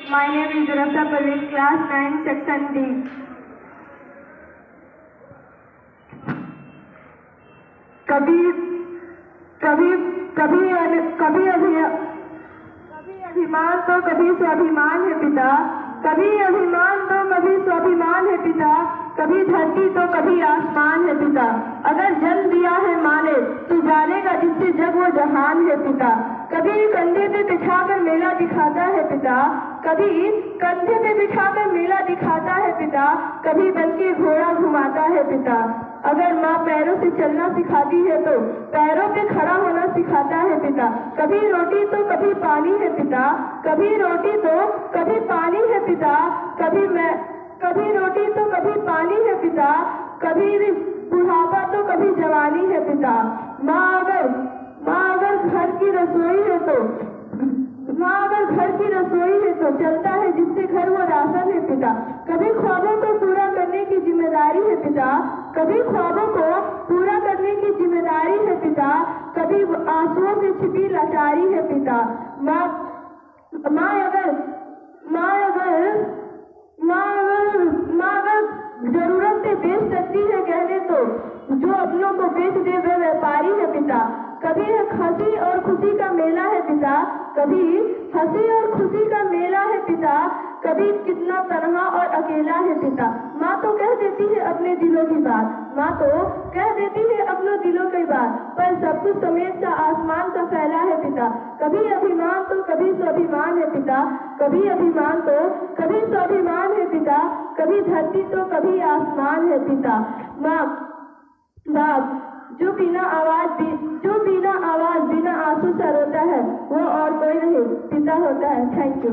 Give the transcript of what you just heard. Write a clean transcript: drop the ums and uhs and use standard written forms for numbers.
My name is Rasa Parveen, class 9, section D. कभी कभी कभी कभी अभिमान तो कभी स्वाभिमान है पिता, कभी अभिमान तो कभी स्वाभिमान है पिता, कभी धरती तो कभी आसमान है पिता। अगर जन्म दिया है माँ ने तो जानेगा जिससे जग वो जहान है पिता। कभी कंधे पे बिठाकर मेला दिखाता है पिता, कभी कंधे पे बिठाकर मेला दिखाता है पिता, कभी बनके घोड़ा घुमाता है पिता। अगर माँ पैरों से चलना सिखाती है तो पैरों पे खड़ा होना सिखाता है पिता। कभी रोटी तो कभी पानी है पिता, कभी रोटी तो कभी पानी है पिता, कभी रोटी तो कभी पानी है पिता, कभी बुढ़ापा तो कभी जवानी है पिता। माँ अगर घर की रसोई है तो चलता है जिससे घर वो राशन है पिता। कभी ख्वाबों को पूरा करने की जिम्मेदारी है पिता, कभी ख्वाबों को पूरा करने की जिम्मेदारी है पिता, कभी आंसुओं से छिपी लाचारी है पिता। माँ अगर जरूरत से बेच सकती है कहने तो जो अपनों को बेच दे वह व्यापारी है पिता। कभी हंसी और खुशी का मेला है पिता, कभी हंसी और खुशी का मेला है पिता, कभी कितना तन्हा और अकेला है पिता। माँ तो कह देती है अपने दिलों की बात, माँ तो कह देती है अपनों दिलों की बात, पर सब कुछ समेत सा आसमान सा फैला है पिता। कभी अभिमान तो कभी स्वाभिमान है पिता, कभी अभिमान तो कभी स्वाभिमान है पिता, कभी धरती तो कभी आसमान है पिता। माँ बाप जो बिना आवाज बिना आंसू सा रोता है वो और कोई नहीं पिता होता है। Thank you.